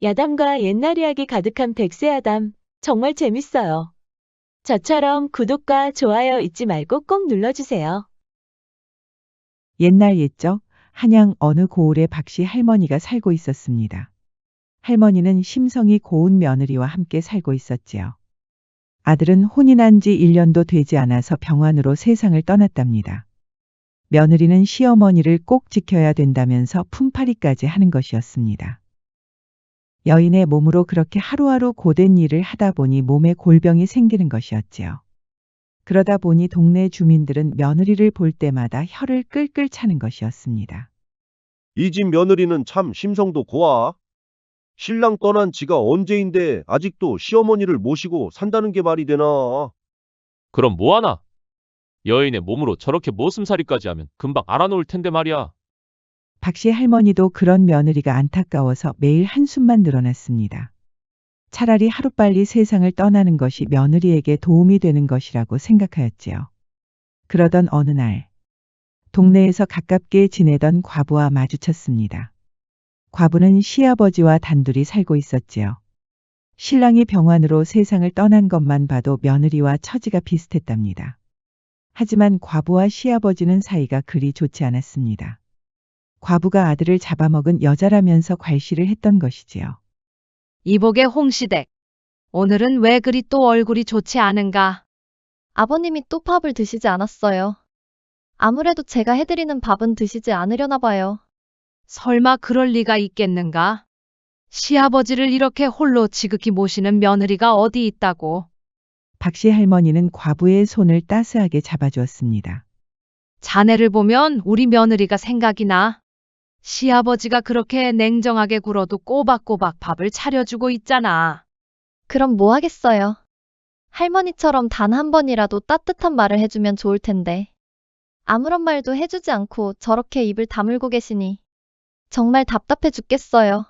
야담과 옛날 이야기 가득한 백세야담, 정말 재밌어요. 저처럼 구독과 좋아요 잊지 말고 꼭 눌러주세요. 옛날 옛적 한양 어느 고을에 박씨 할머니가 살고 있었습니다. 할머니는 심성이 고운 며느리와 함께 살고 있었지요. 아들은 혼이 난 지 1년도 되지 않아서 병환으로 세상을 떠났답니다. 며느리는 시어머니를 꼭 지켜야 된다면서 품팔이까지 하는 것이었습니다. 여인의 몸으로 그렇게 하루하루 고된 일을 하다 보니 몸에 골병이 생기는 것이었지요. 그러다 보니 동네 주민들은 며느리를 볼 때마다 혀를 끌끌 차는 것이었습니다. 이 집 며느리는 참 심성도 고와. 신랑 떠난 지가 언제인데 아직도 시어머니를 모시고 산다는 게 말이 되나. 그럼 뭐하나? 여인의 몸으로 저렇게 모슴살이까지 하면 금방 알아놓을 텐데 말이야. 박씨 할머니도 그런 며느리가 안타까워서 매일 한숨만 늘어났습니다. 차라리 하루빨리 세상을 떠나는 것이 며느리에게 도움이 되는 것이라고 생각하였지요. 그러던 어느 날, 동네에서 가깝게 지내던 과부와 마주쳤습니다. 과부는 시아버지와 단둘이 살고 있었지요. 신랑이 병환으로 세상을 떠난 것만 봐도 며느리와 처지가 비슷했답니다. 하지만 과부와 시아버지는 사이가 그리 좋지 않았습니다. 과부가 아들을 잡아먹은 여자라면서 괄시를 했던 것이지요. 이복의 홍시댁. 오늘은 왜 그리 또 얼굴이 좋지 않은가? 아버님이 또 밥을 드시지 않았어요. 아무래도 제가 해드리는 밥은 드시지 않으려나 봐요. 설마 그럴 리가 있겠는가? 시아버지를 이렇게 홀로 지극히 모시는 며느리가 어디 있다고. 박씨 할머니는 과부의 손을 따스하게 잡아주었습니다. 자네를 보면 우리 며느리가 생각이 나. 시아버지가 그렇게 냉정하게 굴어도 꼬박꼬박 밥을 차려주고 있잖아. 그럼 뭐 하겠어요? 할머니처럼 단 한 번이라도 따뜻한 말을 해주면 좋을 텐데. 아무런 말도 해주지 않고 저렇게 입을 다물고 계시니 정말 답답해 죽겠어요.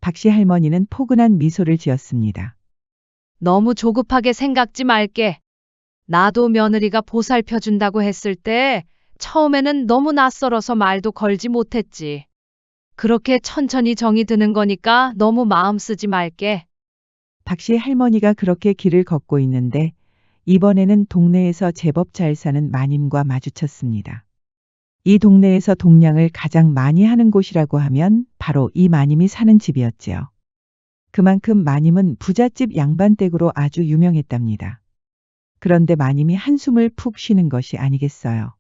박씨 할머니는 포근한 미소를 지었습니다. 너무 조급하게 생각지 말게. 나도 며느리가 보살펴준다고 했을 때 처음에는 너무 낯설어서 말도 걸지 못했지. 그렇게 천천히 정이 드는 거니까 너무 마음 쓰지 말게. 박씨 할머니가 그렇게 길을 걷고 있는데 이번에는 동네에서 제법 잘 사는 마님과 마주쳤습니다. 이 동네에서 동냥을 가장 많이 하는 곳이라고 하면 바로 이 마님이 사는 집이었지요. 그만큼 마님은 부잣집 양반댁으로 아주 유명했답니다. 그런데 마님이 한숨을 푹 쉬는 것이 아니겠어요.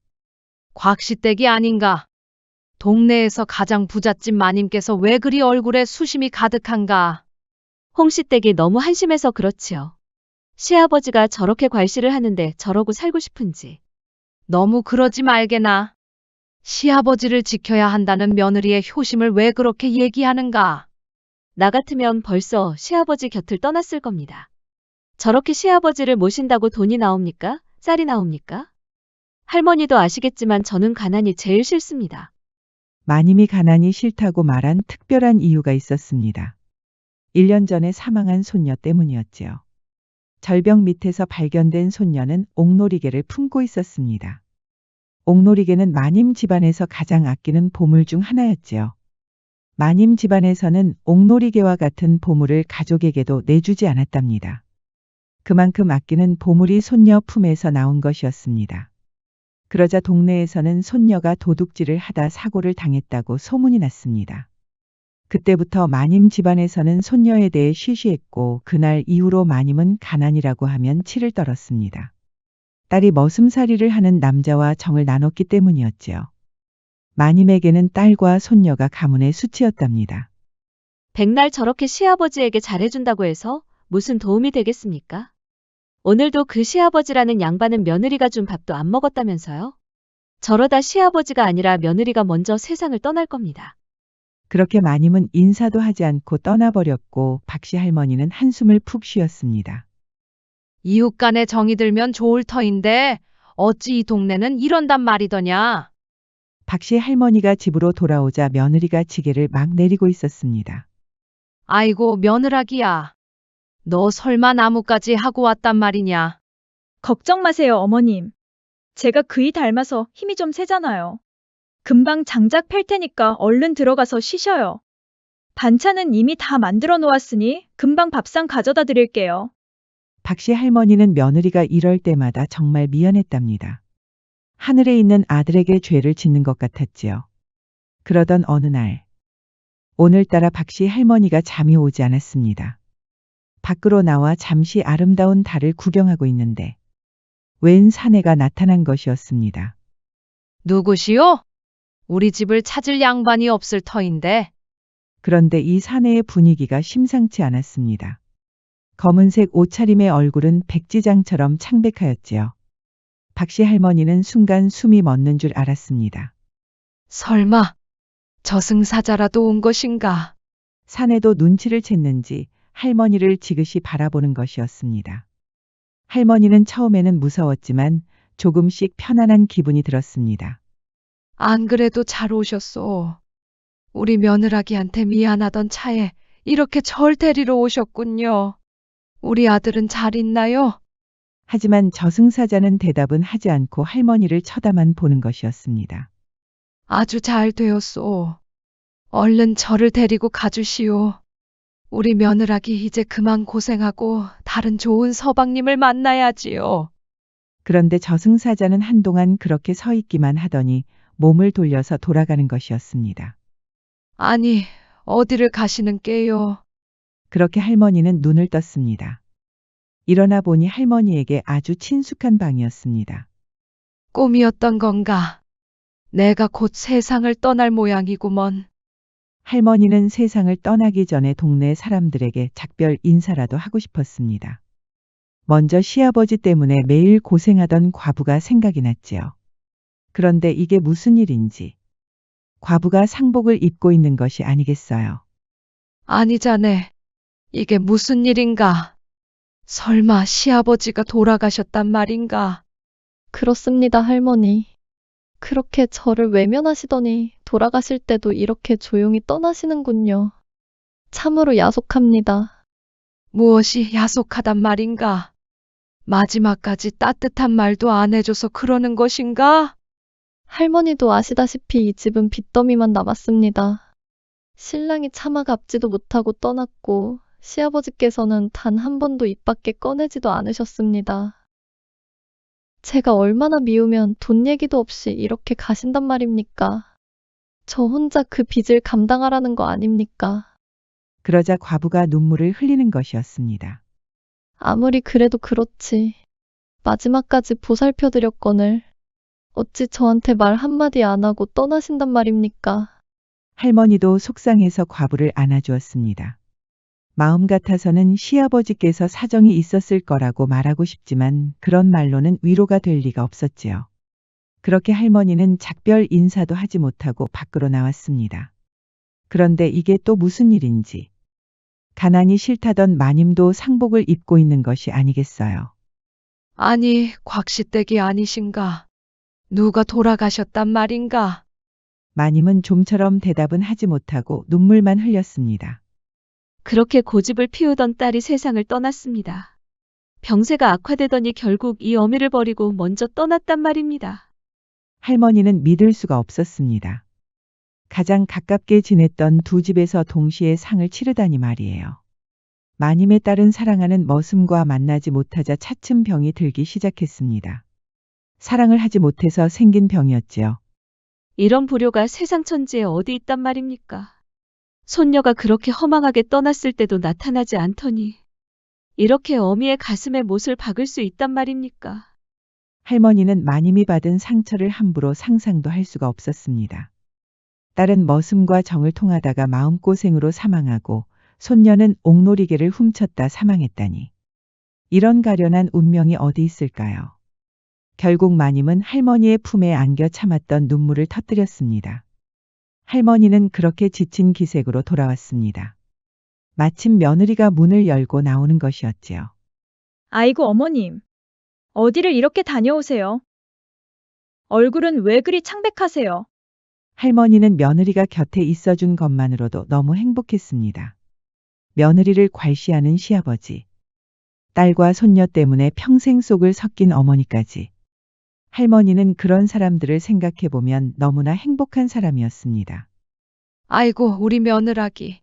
곽시댁이 아닌가? 동네에서 가장 부잣집 마님께서 왜 그리 얼굴에 수심이 가득한가? 홍시댁이 너무 한심해서 그렇지요. 시아버지가 저렇게 괄시를 하는데 저러고 살고 싶은지. 너무 그러지 말게나. 시아버지를 지켜야 한다는 며느리의 효심을 왜 그렇게 얘기하는가? 나 같으면 벌써 시아버지 곁을 떠났을 겁니다. 저렇게 시아버지를 모신다고 돈이 나옵니까? 쌀이 나옵니까? 할머니도 아시겠지만 저는 가난이 제일 싫습니다. 마님이 가난이 싫다고 말한 특별한 이유가 있었습니다. 1년 전에 사망한 손녀 때문이었지요. 절벽 밑에서 발견된 손녀는 옥놀이개를 품고 있었습니다. 옥놀이개는 마님 집안에서 가장 아끼는 보물 중 하나였지요. 마님 집안에서는 옥놀이개와 같은 보물을 가족에게도 내주지 않았답니다. 그만큼 아끼는 보물이 손녀 품에서 나온 것이었습니다. 그러자 동네에서는 손녀가 도둑질을 하다 사고를 당했다고 소문이 났습니다. 그때부터 마님 집안에서는 손녀에 대해 쉬쉬했고 그날 이후로 마님은 가난이라고 하면 치를 떨었습니다. 딸이 머슴살이를 하는 남자와 정을 나눴기 때문이었지요. 마님에게는 딸과 손녀가 가문의 수치였답니다. 백날 저렇게 시아버지에게 잘해준다고 해서 무슨 도움이 되겠습니까? 오늘도 그 시아버지라는 양반은 며느리가 준 밥도 안 먹었다면서요? 저러다 시아버지가 아니라 며느리가 먼저 세상을 떠날 겁니다. 그렇게 마님은 인사도 하지 않고 떠나버렸고 박씨 할머니는 한숨을 푹 쉬었습니다. 이웃 간에 정이 들면 좋을 터인데 어찌 이 동네는 이런단 말이더냐? 박씨 할머니가 집으로 돌아오자 며느리가 지게를 막 내리고 있었습니다. 아이고 며느라기야. 너 설마 나무까지 하고 왔단 말이냐? 걱정 마세요, 어머님. 제가 그이 닮아서 힘이 좀 세잖아요. 금방 장작 팰 테니까 얼른 들어가서 쉬셔요. 반찬은 이미 다 만들어 놓았으니 금방 밥상 가져다 드릴게요. 박씨 할머니는 며느리가 이럴 때마다 정말 미안했답니다. 하늘에 있는 아들에게 죄를 짓는 것 같았지요. 그러던 어느 날, 오늘따라 박씨 할머니가 잠이 오지 않았습니다. 밖으로 나와 잠시 아름다운 달을 구경하고 있는데 웬 사내가 나타난 것이었습니다. 누구시오? 우리 집을 찾을 양반이 없을 터인데. 그런데 이 사내의 분위기가 심상치 않았습니다. 검은색 옷차림의 얼굴은 백지장처럼 창백하였지요. 박씨 할머니는 순간 숨이 멎는 줄 알았습니다. 설마 저승사자라도 온 것인가? 사내도 눈치를 챘는지 할머니를 지그시 바라보는 것이었습니다. 할머니는 처음에는 무서웠지만 조금씩 편안한 기분이 들었습니다. 안 그래도 잘 오셨소. 우리 며느라기한테 미안하던 차에 이렇게 절 데리러 오셨군요. 우리 아들은 잘 있나요? 하지만 저승사자는 대답은 하지 않고 할머니를 쳐다만 보는 것이었습니다. 아주 잘 되었소. 얼른 저를 데리고 가주시오. 우리 며느라기 이제 그만 고생하고 다른 좋은 서방님을 만나야지요. 그런데 저승사자는 한동안 그렇게 서 있기만 하더니 몸을 돌려서 돌아가는 것이었습니다. 아니, 어디를 가시는 게요? 그렇게 할머니는 눈을 떴습니다. 일어나 보니 할머니에게 아주 친숙한 방이었습니다. 꿈이었던 건가? 내가 곧 세상을 떠날 모양이구먼. 할머니는 세상을 떠나기 전에 동네 사람들에게 작별 인사라도 하고 싶었습니다. 먼저 시아버지 때문에 매일 고생하던 과부가 생각이 났지요. 그런데 이게 무슨 일인지. 과부가 상복을 입고 있는 것이 아니겠어요. 아니 자네, 이게 무슨 일인가? 설마 시아버지가 돌아가셨단 말인가? 그렇습니다, 할머니. 그렇게 저를 외면하시더니 돌아가실 때도 이렇게 조용히 떠나시는군요. 참으로 야속합니다. 무엇이 야속하단 말인가? 마지막까지 따뜻한 말도 안 해줘서 그러는 것인가? 할머니도 아시다시피 이 집은 빚더미만 남았습니다. 신랑이 차마 갚지도 못하고 떠났고 시아버지께서는 단 한 번도 입 밖에 꺼내지도 않으셨습니다. 제가 얼마나 미우면 돈 얘기도 없이 이렇게 가신단 말입니까? 저 혼자 그 빚을 감당하라는 거 아닙니까? 그러자 과부가 눈물을 흘리는 것이었습니다. 아무리 그래도 그렇지. 마지막까지 보살펴드렸거늘 어찌 저한테 말 한마디 안 하고 떠나신단 말입니까? 할머니도 속상해서 과부를 안아주었습니다. 마음 같아서는 시아버지께서 사정이 있었을 거라고 말하고 싶지만 그런 말로는 위로가 될 리가 없었지요. 그렇게 할머니는 작별 인사도 하지 못하고 밖으로 나왔습니다. 그런데 이게 또 무슨 일인지. 가난이 싫다던 마님도 상복을 입고 있는 것이 아니겠어요. 아니, 곽시댁이 아니신가? 누가 돌아가셨단 말인가? 마님은 좀처럼 대답은 하지 못하고 눈물만 흘렸습니다. 그렇게 고집을 피우던 딸이 세상을 떠났습니다. 병세가 악화되더니 결국 이 어미를 버리고 먼저 떠났단 말입니다. 할머니는 믿을 수가 없었습니다. 가장 가깝게 지냈던 두 집에서 동시에 상을 치르다니 말이에요. 마님의 딸은 사랑하는 머슴과 만나지 못하자 차츰 병이 들기 시작했습니다. 사랑을 하지 못해서 생긴 병이었지요. 이런 불효가 세상 천지에 어디 있단 말입니까? 손녀가 그렇게 허망하게 떠났을 때도 나타나지 않더니 이렇게 어미의 가슴에 못을 박을 수 있단 말입니까? 할머니는 마님이 받은 상처를 함부로 상상도 할 수가 없었습니다. 딸은 머슴과 정을 통하다가 마음고생으로 사망하고 손녀는 옥놀이개를 훔쳤다 사망했다니. 이런 가련한 운명이 어디 있을까요? 결국 마님은 할머니의 품에 안겨 참았던 눈물을 터뜨렸습니다. 할머니는 그렇게 지친 기색으로 돌아왔습니다. 마침 며느리가 문을 열고 나오는 것이었지요. 아이고 어머님. 어디를 이렇게 다녀오세요? 얼굴은 왜 그리 창백하세요? 할머니는 며느리가 곁에 있어준 것만으로도 너무 행복했습니다. 며느리를 괄시하는 시아버지, 딸과 손녀 때문에 평생 속을 섞인 어머니까지. 할머니는 그런 사람들을 생각해보면 너무나 행복한 사람이었습니다. 아이고, 우리 며느라기.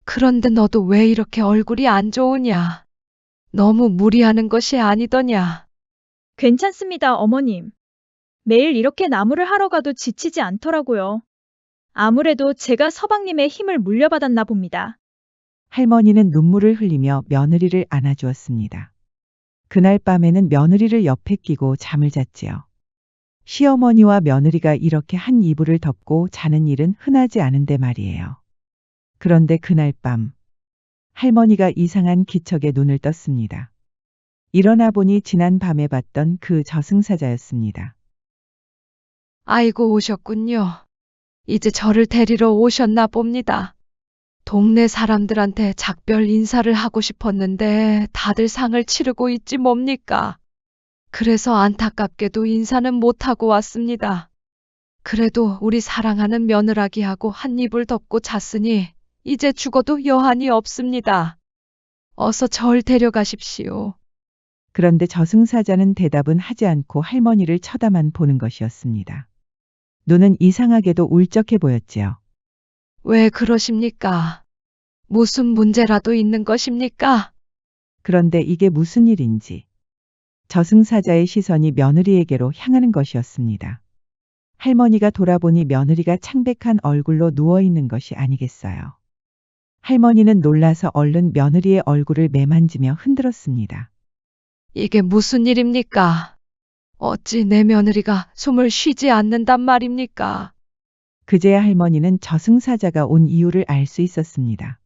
그런데 너도 왜 이렇게 얼굴이 안 좋으냐? 너무 무리하는 것이 아니더냐? 괜찮습니다, 어머님. 매일 이렇게 나무를 하러 가도 지치지 않더라고요. 아무래도 제가 서방님의 힘을 물려받았나 봅니다. 할머니는 눈물을 흘리며 며느리를 안아주었습니다. 그날 밤에는 며느리를 옆에 끼고 잠을 잤지요. 시어머니와 며느리가 이렇게 한 이불을 덮고 자는 일은 흔하지 않은데 말이에요. 그런데 그날 밤, 할머니가 이상한 기척에 눈을 떴습니다. 일어나 보니 지난 밤에 봤던 그 저승사자였습니다. 아이고 오셨군요. 이제 저를 데리러 오셨나 봅니다. 동네 사람들한테 작별 인사를 하고 싶었는데 다들 상을 치르고 있지 뭡니까? 그래서 안타깝게도 인사는 못하고 왔습니다. 그래도 우리 사랑하는 며느라기하고 한 이불 덮고 잤으니 이제 죽어도 여한이 없습니다. 어서 절 데려가십시오. 그런데 저승사자는 대답은 하지 않고 할머니를 쳐다만 보는 것이었습니다. 눈은 이상하게도 울적해 보였지요. 왜 그러십니까? 무슨 문제라도 있는 것입니까? 그런데 이게 무슨 일인지 저승사자의 시선이 며느리에게로 향하는 것이었습니다. 할머니가 돌아보니 며느리가 창백한 얼굴로 누워 있는 것이 아니겠어요. 할머니는 놀라서 얼른 며느리의 얼굴을 매만지며 흔들었습니다. 이게 무슨 일입니까? 어찌 내 며느리가 숨을 쉬지 않는단 말입니까? 그제야 할머니는 저승사자가 온 이유를 알 수 있었습니다.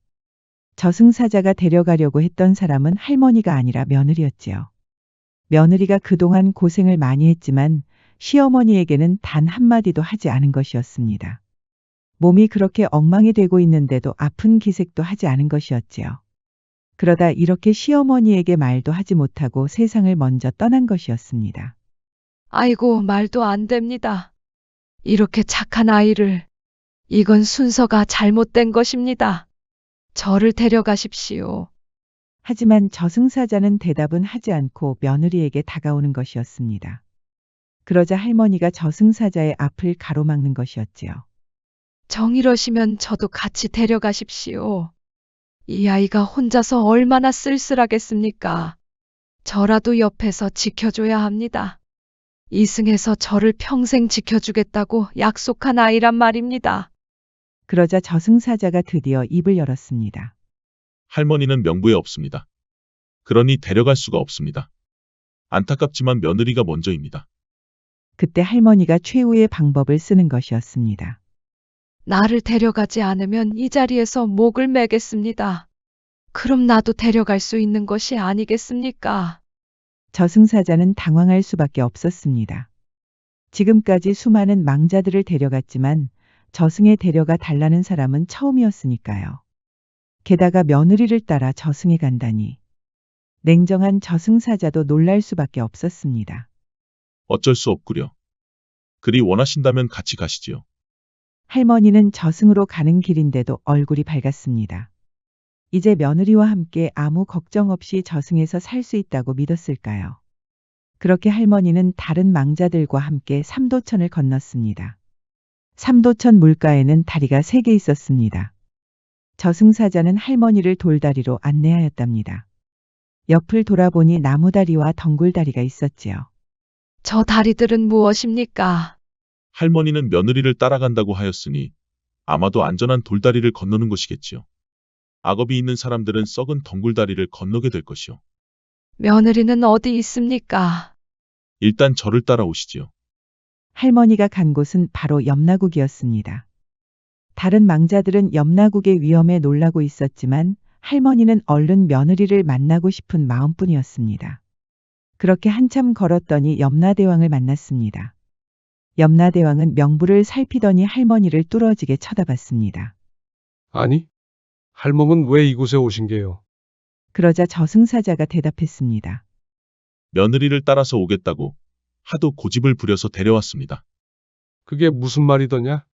저승사자가 데려가려고 했던 사람은 할머니가 아니라 며느리였지요. 며느리가 그동안 고생을 많이 했지만 시어머니에게는 단 한마디도 하지 않은 것이었습니다. 몸이 그렇게 엉망이 되고 있는데도 아픈 기색도 하지 않은 것이었지요. 그러다 이렇게 시어머니에게 말도 하지 못하고 세상을 먼저 떠난 것이었습니다. 아이고, 말도 안 됩니다. 이렇게 착한 아이를. 이건 순서가 잘못된 것입니다. 저를 데려가십시오. 하지만 저승사자는 대답은 하지 않고 며느리에게 다가오는 것이었습니다. 그러자 할머니가 저승사자의 앞을 가로막는 것이었지요. 정이러시면 저도 같이 데려가십시오. 이 아이가 혼자서 얼마나 쓸쓸하겠습니까? 저라도 옆에서 지켜줘야 합니다. 이승에서 저를 평생 지켜주겠다고 약속한 아이란 말입니다. 그러자 저승사자가 드디어 입을 열었습니다. 할머니는 명부에 없습니다. 그러니 데려갈 수가 없습니다. 안타깝지만 며느리가 먼저입니다. 그때 할머니가 최후의 방법을 쓰는 것이었습니다. 나를 데려가지 않으면 이 자리에서 목을 매겠습니다. 그럼 나도 데려갈 수 있는 것이 아니겠습니까? 저승사자는 당황할 수밖에 없었습니다. 지금까지 수많은 망자들을 데려갔지만 저승에 데려가 달라는 사람은 처음이었으니까요. 게다가 며느리를 따라 저승에 간다니. 냉정한 저승사자도 놀랄 수밖에 없었습니다. 어쩔 수 없구려. 그리 원하신다면 같이 가시지요. 할머니는 저승으로 가는 길인데도 얼굴이 밝았습니다. 이제 며느리와 함께 아무 걱정 없이 저승에서 살 수 있다고 믿었을까요? 그렇게 할머니는 다른 망자들과 함께 삼도천을 건넜습니다. 삼도천 물가에는 다리가 3개 있었습니다. 저승사자는 할머니를 돌다리로 안내하였답니다. 옆을 돌아보니 나무다리와 덩굴다리가 있었지요. 저 다리들은 무엇입니까? 할머니는 며느리를 따라간다고 하였으니 아마도 안전한 돌다리를 건너는 것이겠지요. 악업이 있는 사람들은 썩은 덩굴다리를 건너게 될 것이요. 며느리는 어디 있습니까? 일단 저를 따라오시지요. 할머니가 간 곳은 바로 염라국이었습니다. 다른 망자들은 염라국의 위험에 놀라고 있었지만 할머니는 얼른 며느리를 만나고 싶은 마음뿐이었습니다. 그렇게 한참 걸었더니 염라대왕을 만났습니다. 염라대왕은 명부를 살피더니 할머니를 뚫어지게 쳐다봤습니다. 아니, 할멈은 왜 이곳에 오신 게요? 그러자 저승사자가 대답했습니다. 며느리를 따라서 오겠다고 하도 고집을 부려서 데려왔습니다. 그게 무슨 말이더냐?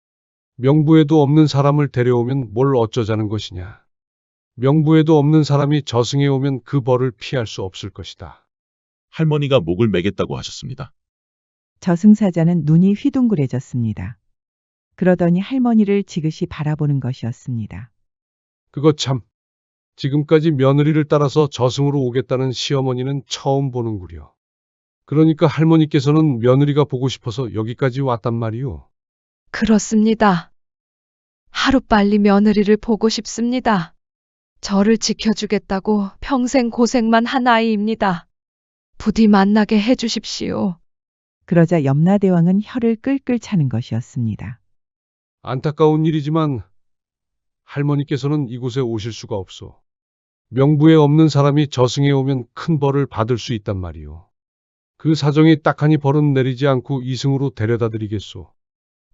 명부에도 없는 사람을 데려오면 뭘 어쩌자는 것이냐? 명부에도 없는 사람이 저승에 오면 그 벌을 피할 수 없을 것이다. 할머니가 목을 매겠다고 하셨습니다. 저승사자는 눈이 휘둥그레졌습니다. 그러더니 할머니를 지그시 바라보는 것이었습니다. 그거 참. 지금까지 며느리를 따라서 저승으로 오겠다는 시어머니는 처음 보는구려. 그러니까 할머니께서는 며느리가 보고 싶어서 여기까지 왔단 말이오. 그렇습니다. 하루빨리 며느리를 보고 싶습니다. 저를 지켜주겠다고 평생 고생만 한 아이입니다. 부디 만나게 해주십시오. 그러자 염라대왕은 혀를 끌끌 차는 것이었습니다. 안타까운 일이지만 할머니께서는 이곳에 오실 수가 없소. 명부에 없는 사람이 저승에 오면 큰 벌을 받을 수 있단 말이오. 그 사정이 딱하니 벌은 내리지 않고 이승으로 데려다 드리겠소.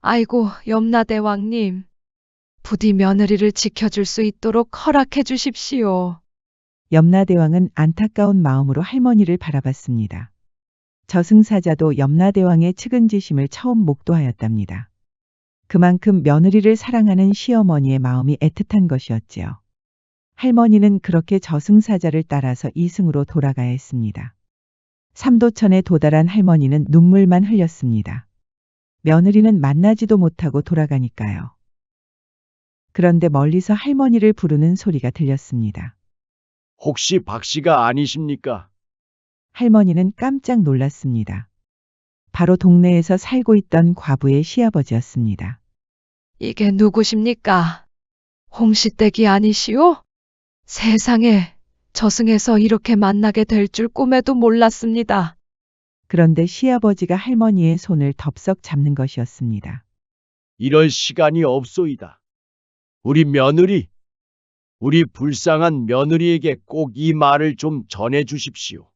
아이고, 염라대왕님. 부디 며느리를 지켜줄 수 있도록 허락해 주십시오. 염라대왕은 안타까운 마음으로 할머니를 바라봤습니다. 저승사자도 염라대왕의 측은지심을 처음 목도하였답니다. 그만큼 며느리를 사랑하는 시어머니의 마음이 애틋한 것이었지요. 할머니는 그렇게 저승사자를 따라서 이승으로 돌아가야 했습니다. 삼도천에 도달한 할머니는 눈물만 흘렸습니다. 며느리는 만나지도 못하고 돌아가니까요. 그런데 멀리서 할머니를 부르는 소리가 들렸습니다. 혹시 박 씨가 아니십니까? 할머니는 깜짝 놀랐습니다. 바로 동네에서 살고 있던 과부의 시아버지였습니다. 이게 누구십니까? 홍시댁이 아니시오? 세상에, 저승에서 이렇게 만나게 될 줄 꿈에도 몰랐습니다. 그런데 시아버지가 할머니의 손을 덥석 잡는 것이었습니다. 이럴 시간이 없소이다. 우리 며느리, 우리 불쌍한 며느리에게 꼭 이 말을 좀 전해 주십시오.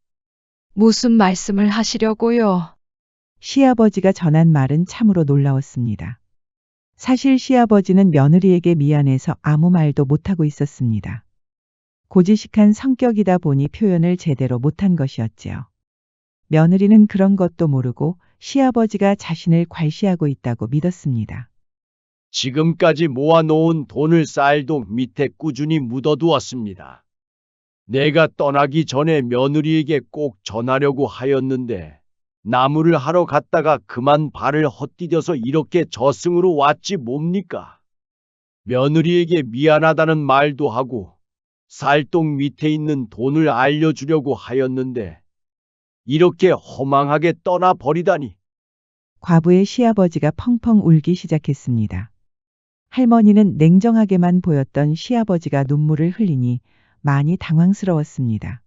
무슨 말씀을 하시려고요? 시아버지가 전한 말은 참으로 놀라웠습니다. 사실 시아버지는 며느리에게 미안해서 아무 말도 못하고 있었습니다. 고지식한 성격이다 보니 표현을 제대로 못한 것이었지요. 며느리는 그런 것도 모르고 시아버지가 자신을 괄시하고 있다고 믿었습니다. 지금까지 모아놓은 돈을 쌀동 밑에 꾸준히 묻어두었습니다. 내가 떠나기 전에 며느리에게 꼭 전하려고 하였는데 나무를 하러 갔다가 그만 발을 헛디뎌서 이렇게 저승으로 왔지 뭡니까? 며느리에게 미안하다는 말도 하고 쌀동 밑에 있는 돈을 알려주려고 하였는데 이렇게 허망하게 떠나버리다니. 과부의 시아버지가 펑펑 울기 시작했습니다. 할머니는 냉정하게만 보였던 시아버지가 눈물을 흘리니 많이 당황스러웠습니다.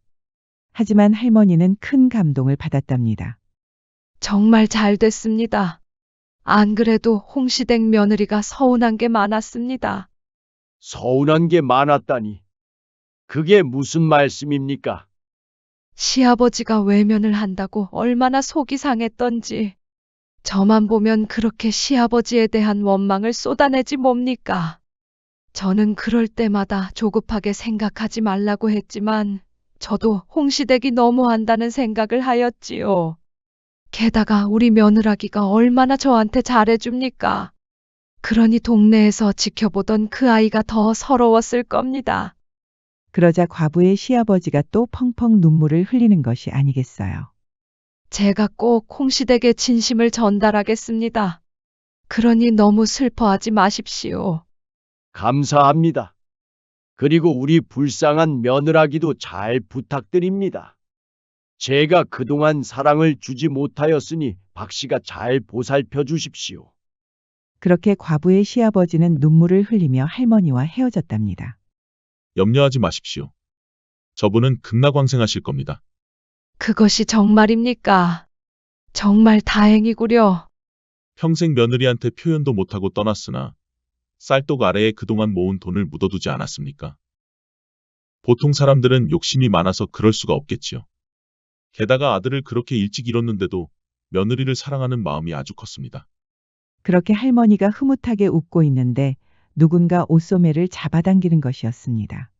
하지만 할머니는 큰 감동을 받았답니다. 정말 잘 됐습니다. 안 그래도 홍시댁 며느리가 서운한 게 많았습니다. 서운한 게 많았다니. 그게 무슨 말씀입니까? 시아버지가 외면을 한다고 얼마나 속이 상했던지. 저만 보면 그렇게 시아버지에 대한 원망을 쏟아내지 뭡니까? 저는 그럴 때마다 조급하게 생각하지 말라고 했지만 저도 홍시댁이 너무한다는 생각을 하였지요. 게다가 우리 며느라기가 얼마나 저한테 잘해줍니까? 그러니 동네에서 지켜보던 그 아이가 더 서러웠을 겁니다. 그러자 과부의 시아버지가 또 펑펑 눈물을 흘리는 것이 아니겠어요. 제가 꼭 홍시댁의 진심을 전달하겠습니다. 그러니 너무 슬퍼하지 마십시오. 감사합니다. 그리고 우리 불쌍한 며느라기도 잘 부탁드립니다. 제가 그동안 사랑을 주지 못하였으니 박 씨가 잘 보살펴 주십시오. 그렇게 과부의 시아버지는 눈물을 흘리며 할머니와 헤어졌답니다. 염려하지 마십시오. 저분은 극락왕생하실 겁니다. 그것이 정말입니까? 정말 다행이구려. 평생 며느리한테 표현도 못하고 떠났으나 쌀독 아래에 그동안 모은 돈을 묻어두지 않았습니까? 보통 사람들은 욕심이 많아서 그럴 수가 없겠지요. 게다가 아들을 그렇게 일찍 잃었는데도 며느리를 사랑하는 마음이 아주 컸습니다. 그렇게 할머니가 흐뭇하게 웃고 있는데 누군가 옷소매를 잡아당기는 것이었습니다.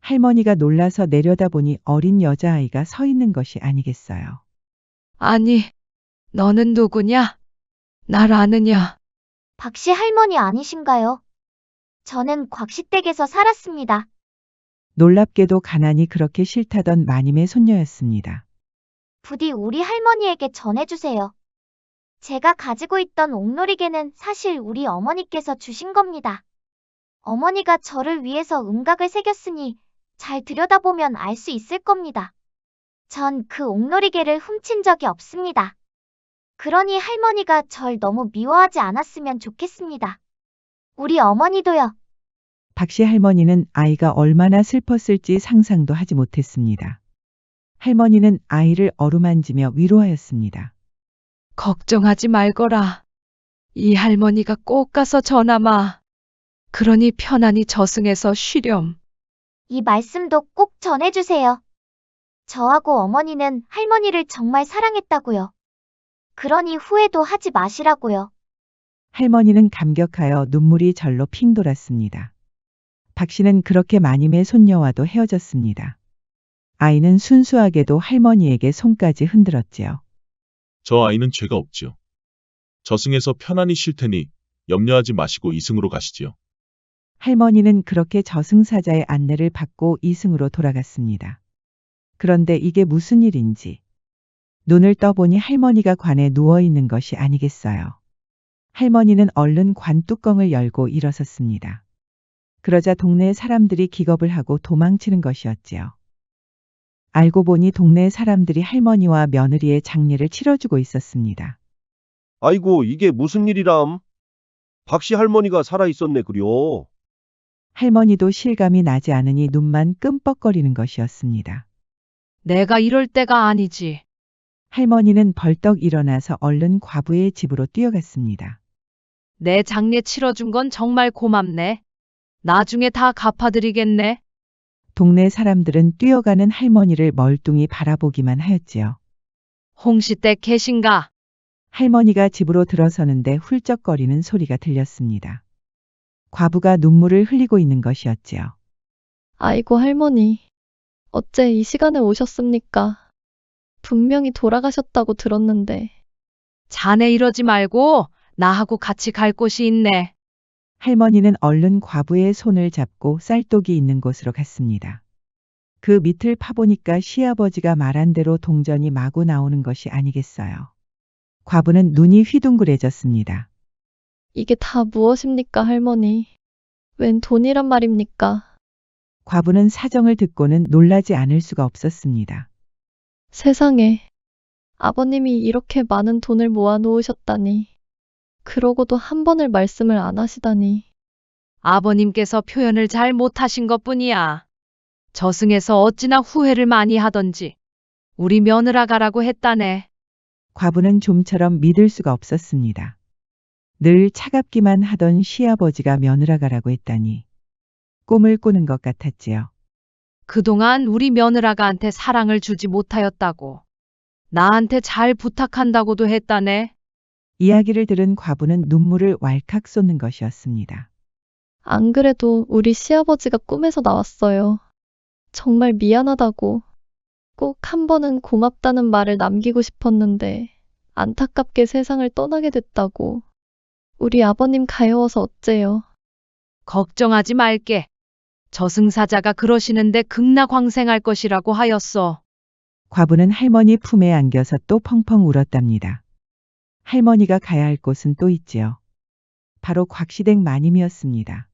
할머니가 놀라서 내려다보니 어린 여자아이가 서 있는 것이 아니겠어요. 아니, 너는 누구냐? 날 아느냐? 박씨 할머니 아니신가요? 저는 곽씨댁에서 살았습니다. 놀랍게도 가난이 그렇게 싫다던 마님의 손녀였습니다. 부디 우리 할머니에게 전해주세요. 제가 가지고 있던 옥놀이개는 사실 우리 어머니께서 주신 겁니다. 어머니가 저를 위해서 음각을 새겼으니 잘 들여다보면 알 수 있을 겁니다. 전 그 옥놀이개를 훔친 적이 없습니다. 그러니 할머니가 절 너무 미워하지 않았으면 좋겠습니다. 우리 어머니도요. 박씨 할머니는 아이가 얼마나 슬펐을지 상상도 하지 못했습니다. 할머니는 아이를 어루만지며 위로하였습니다. 걱정하지 말거라. 이 할머니가 꼭 가서 전하마. 그러니 편안히 저승에서 쉬렴. 이 말씀도 꼭 전해주세요. 저하고 어머니는 할머니를 정말 사랑했다고요. 그러니 후회도 하지 마시라고요. 할머니는 감격하여 눈물이 절로 핑 돌았습니다. 박씨는 그렇게 마님의 손녀와도 헤어졌습니다. 아이는 순수하게도 할머니에게 손까지 흔들었지요. 저 아이는 죄가 없지요. 저승에서 편안히 쉴 테니 염려하지 마시고 이승으로 가시지요. 할머니는 그렇게 저승사자의 안내를 받고 이승으로 돌아갔습니다. 그런데 이게 무슨 일인지 눈을 떠보니 할머니가 관에 누워 있는 것이 아니겠어요. 할머니는 얼른 관 뚜껑을 열고 일어섰습니다. 그러자 동네 사람들이 기겁을 하고 도망치는 것이었지요. 알고 보니 동네 사람들이 할머니와 며느리의 장례를 치러주고 있었습니다. 아이고, 이게 무슨 일이람? 박씨 할머니가 살아있었네 그려. 할머니도 실감이 나지 않으니 눈만 끔뻑거리는 것이었습니다. 내가 이럴 때가 아니지. 할머니는 벌떡 일어나서 얼른 과부의 집으로 뛰어갔습니다. 내 장례 치러준 건 정말 고맙네. 나중에 다 갚아드리겠네. 동네 사람들은 뛰어가는 할머니를 멀뚱히 바라보기만 하였지요. 홍시댁 계신가? 할머니가 집으로 들어서는데 훌쩍거리는 소리가 들렸습니다. 과부가 눈물을 흘리고 있는 것이었지요. 아이고 할머니, 어째 이 시간에 오셨습니까? 분명히 돌아가셨다고 들었는데. 자네 이러지 말고 나하고 같이 갈 곳이 있네. 할머니는 얼른 과부의 손을 잡고 쌀독이 있는 곳으로 갔습니다. 그 밑을 파보니까 시아버지가 말한 대로 동전이 마구 나오는 것이 아니겠어요. 과부는 눈이 휘둥그레졌습니다. 이게 다 무엇입니까, 할머니? 웬 돈이란 말입니까? 과부는 사정을 듣고는 놀라지 않을 수가 없었습니다. 세상에, 아버님이 이렇게 많은 돈을 모아 놓으셨다니. 그러고도 한 번을 말씀을 안 하시다니. 아버님께서 표현을 잘 못하신 것뿐이야. 저승에서 어찌나 후회를 많이 하던지 우리 며느라 가라고 했다네. 과부는 좀처럼 믿을 수가 없었습니다. 늘 차갑기만 하던 시아버지가 며느라 가라고 했다니 꿈을 꾸는 것 같았지요. 그동안 우리 며느라가한테 사랑을 주지 못하였다고. 나한테 잘 부탁한다고도 했다네. 이야기를 들은 과부는 눈물을 왈칵 쏟는 것이었습니다. 안 그래도 우리 시아버지가 꿈에서 나왔어요. 정말 미안하다고. 꼭 한 번은 고맙다는 말을 남기고 싶었는데 안타깝게 세상을 떠나게 됐다고. 우리 아버님 가여워서 어째요. 걱정하지 말게. 저승사자가 그러시는데 극락황생할 것이라고 하였어. 과부는 할머니 품에 안겨서 또 펑펑 울었답니다. 할머니가 가야 할 곳은 또 있지요. 바로 곽시댁 마님이었습니다.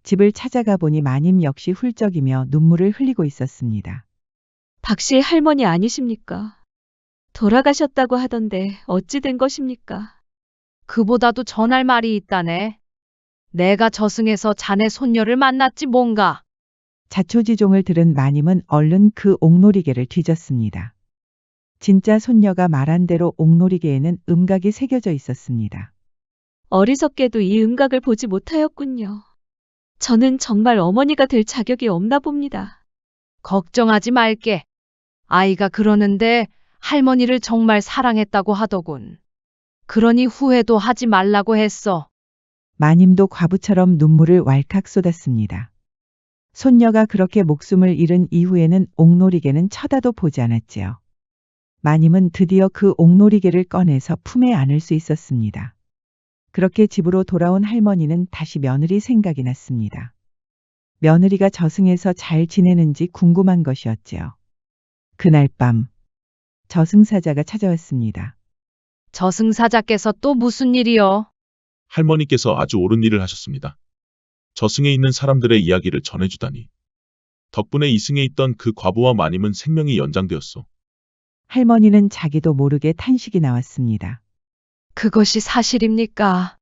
집을 찾아가 보니 마님 역시 훌쩍이며 눈물을 흘리고 있었습니다. 박씨 할머니 아니십니까? 돌아가셨다고 하던데 어찌 된 것입니까? 그보다도 전할 말이 있다네. 내가 저승에서 자네 손녀를 만났지 뭔가. 자초지종을 들은 마님은 얼른 그 옥놀이개를 뒤졌습니다. 진짜 손녀가 말한 대로 옥놀이개에는 음각이 새겨져 있었습니다. 어리석게도 이 음각을 보지 못하였군요. 저는 정말 어머니가 될 자격이 없나 봅니다. 걱정하지 말게. 아이가 그러는데 할머니를 정말 사랑했다고 하더군. 그러니 후회도 하지 말라고 했어. 마님도 과부처럼 눈물을 왈칵 쏟았습니다. 손녀가 그렇게 목숨을 잃은 이후에는 옥놀이개는 쳐다도 보지 않았지요. 마님은 드디어 그 옥놀이개를 꺼내서 품에 안을 수 있었습니다. 그렇게 집으로 돌아온 할머니는 다시 며느리 생각이 났습니다. 며느리가 저승에서 잘 지내는지 궁금한 것이었지요. 그날 밤 저승사자가 찾아왔습니다. 저승사자께서 또 무슨 일이요? 할머니께서 아주 옳은 일을 하셨습니다. 저승에 있는 사람들의 이야기를 전해주다니. 덕분에 이승에 있던 그 과부와 마님은 생명이 연장되었소. 할머니는 자기도 모르게 탄식이 나왔습니다. 그것이 사실입니까?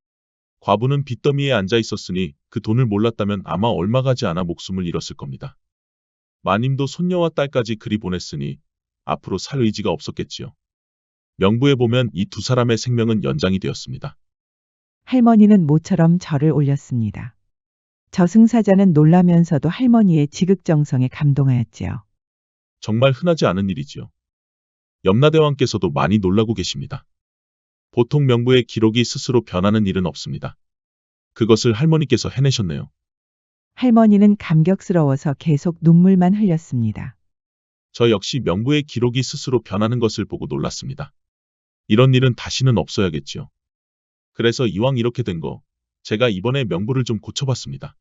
과부는 빚더미에 앉아 있었으니 그 돈을 몰랐다면 아마 얼마 가지 않아 목숨을 잃었을 겁니다. 마님도 손녀와 딸까지 그리 보냈으니 앞으로 살 의지가 없었겠지요. 명부에 보면 이 두 사람의 생명은 연장이 되었습니다. 할머니는 모처럼 절을 올렸습니다. 저승사자는 놀라면서도 할머니의 지극정성에 감동하였지요. 정말 흔하지 않은 일이지요. 염라대왕께서도 많이 놀라고 계십니다. 보통 명부의 기록이 스스로 변하는 일은 없습니다. 그것을 할머니께서 해내셨네요. 할머니는 감격스러워서 계속 눈물만 흘렸습니다. 저 역시 명부의 기록이 스스로 변하는 것을 보고 놀랐습니다. 이런 일은 다시는 없어야겠지요. 그래서 이왕 이렇게 된 거, 제가 이번에 명부를 좀 고쳐봤습니다.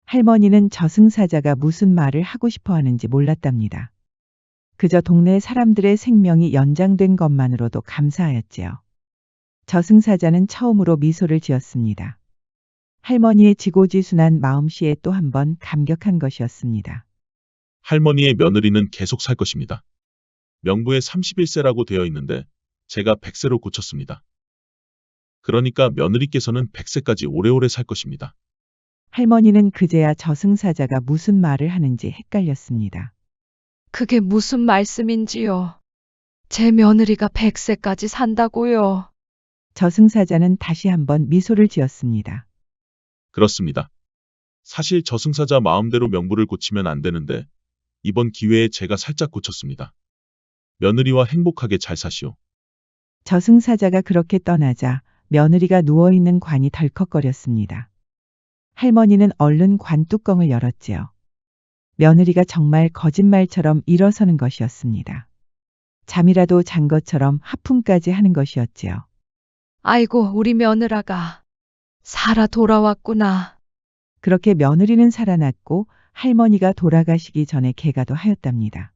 할머니는 저승사자가 무슨 말을 하고 싶어 하는지 몰랐답니다. 그저 동네 사람들의 생명이 연장된 것만으로도 감사하였지요. 저승사자는 처음으로 미소를 지었습니다. 할머니의 지고지순한 마음씨에 또 한 번 감격한 것이었습니다. 할머니의 며느리는 계속 살 것입니다. 명부에 31세라고 되어 있는데 제가 100세로 고쳤습니다. 그러니까 며느리께서는 100세까지 오래오래 살 것입니다. 할머니는 그제야 저승사자가 무슨 말을 하는지 헷갈렸습니다. 그게 무슨 말씀인지요? 제 며느리가 100세까지 산다고요? 저승사자는 다시 한번 미소를 지었습니다. 그렇습니다. 사실 저승사자 마음대로 명부를 고치면 안 되는데 이번 기회에 제가 살짝 고쳤습니다. 며느리와 행복하게 잘 사시오. 저승사자가 그렇게 떠나자 며느리가 누워있는 관이 덜컥거렸습니다. 할머니는 얼른 관 뚜껑을 열었지요. 며느리가 정말 거짓말처럼 일어서는 것이었습니다. 잠이라도 잔 것처럼 하품까지 하는 것이었지요. 아이고, 우리 며느라가 살아 돌아왔구나. 그렇게 며느리는 살아났고 할머니가 돌아가시기 전에 개가도 하였답니다.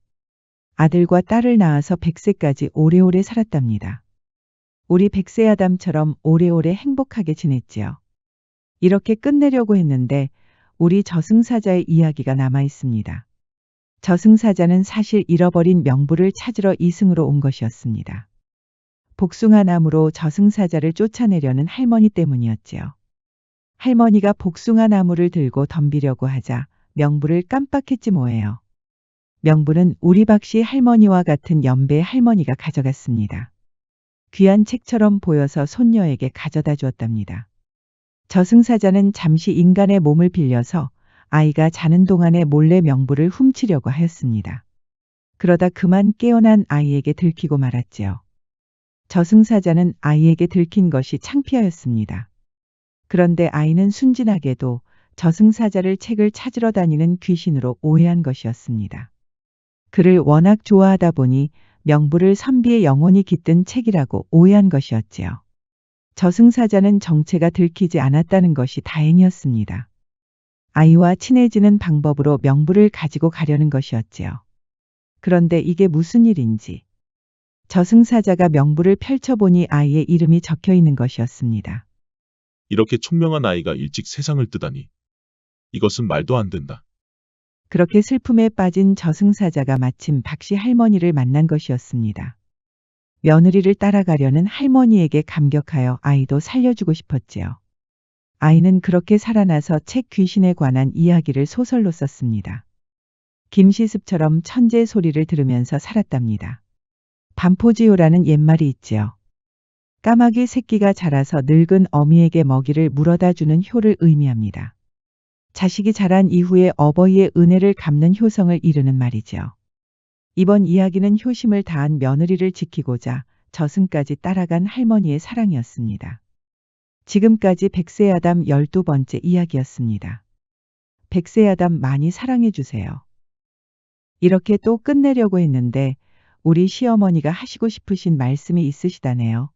아들과 딸을 낳아서 100세까지 오래오래 살았답니다. 우리 백세아담처럼 오래오래 행복하게 지냈지요. 이렇게 끝내려고 했는데 우리 저승사자의 이야기가 남아 있습니다. 저승사자는 사실 잃어버린 명부를 찾으러 이승으로 온 것이었습니다. 복숭아나무로 저승사자를 쫓아내려는 할머니 때문이었지요. 할머니가 복숭아나무를 들고 덤비려고 하자 명부를 깜빡했지 뭐예요. 명부는 우리 박씨 할머니와 같은 연배의 할머니가 가져갔습니다. 귀한 책처럼 보여서 손녀에게 가져다 주었답니다. 저승사자는 잠시 인간의 몸을 빌려서 아이가 자는 동안에 몰래 명부를 훔치려고 하였습니다. 그러다 그만 깨어난 아이에게 들키고 말았지요. 저승사자는 아이에게 들킨 것이 창피하였습니다. 그런데 아이는 순진하게도 저승사자를 책을 찾으러 다니는 귀신으로 오해한 것이었습니다. 그를 워낙 좋아하다 보니 명부를 선비의 영혼이 깃든 책이라고 오해한 것이었지요. 저승사자는 정체가 들키지 않았다는 것이 다행이었습니다. 아이와 친해지는 방법으로 명부를 가지고 가려는 것이었지요. 그런데 이게 무슨 일인지. 저승사자가 명부를 펼쳐보니 아이의 이름이 적혀 있는 것이었습니다. 이렇게 총명한 아이가 일찍 세상을 뜨다니. 이것은 말도 안 된다. 그렇게 슬픔에 빠진 저승사자가 마침 박씨 할머니를 만난 것이었습니다. 며느리를 따라가려는 할머니에게 감격하여 아이도 살려주고 싶었지요. 아이는 그렇게 살아나서 책 귀신에 관한 이야기를 소설로 썼습니다. 김시습처럼 천재 소리를 들으면서 살았답니다. 반포지효라는 옛말이 있지요. 까마귀 새끼가 자라서 늙은 어미에게 먹이를 물어다 주는 효를 의미합니다. 자식이 자란 이후에 어버이의 은혜를 갚는 효성을 이르는 말이지요. 이번 이야기는 효심을 다한 며느리를 지키고자 저승까지 따라간 할머니의 사랑이었습니다. 지금까지 백세아담 12번째 이야기였습니다. 백세아담 많이 사랑해주세요. 이렇게 또 끝내려고 했는데 우리 시어머니가 하시고 싶으신 말씀이 있으시다네요.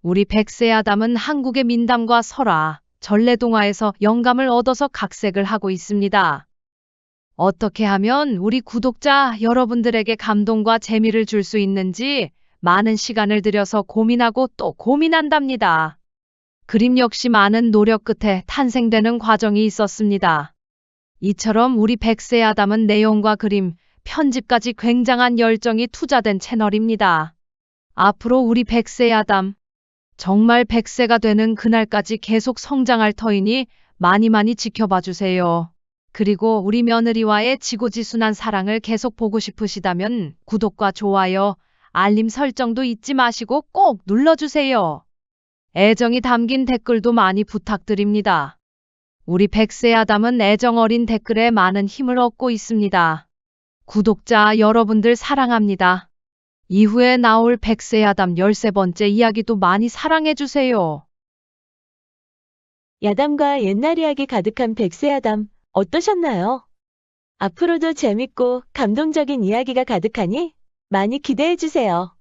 우리 백세아담은 한국의 민담과 설화, 전래동화에서 영감을 얻어서 각색을 하고 있습니다. 어떻게 하면 우리 구독자 여러분들에게 감동과 재미를 줄 수 있는지 많은 시간을 들여서 고민하고 또 고민한답니다. 그림 역시 많은 노력 끝에 탄생되는 과정이 있었습니다. 이처럼 우리 백세 야담은 내용과 그림, 편집까지 굉장한 열정이 투자된 채널입니다. 앞으로 우리 백세 야담, 정말 백세가 되는 그날까지 계속 성장할 터이니 많이 지켜봐 주세요. 그리고 우리 며느리와의 지고지순한 사랑을 계속 보고 싶으시다면 구독과 좋아요, 알림 설정도 잊지 마시고 꼭 눌러주세요. 애정이 담긴 댓글도 많이 부탁드립니다. 우리 백세 야담은 애정 어린 댓글에 많은 힘을 얻고 있습니다. 구독자 여러분들 사랑합니다. 이후에 나올 백세 야담 13번째 이야기도 많이 사랑해주세요. 야담과 옛날 이야기 가득한 백세 야담 어떠셨나요? 앞으로도 재밌고 감동적인 이야기가 가득하니 많이 기대해주세요.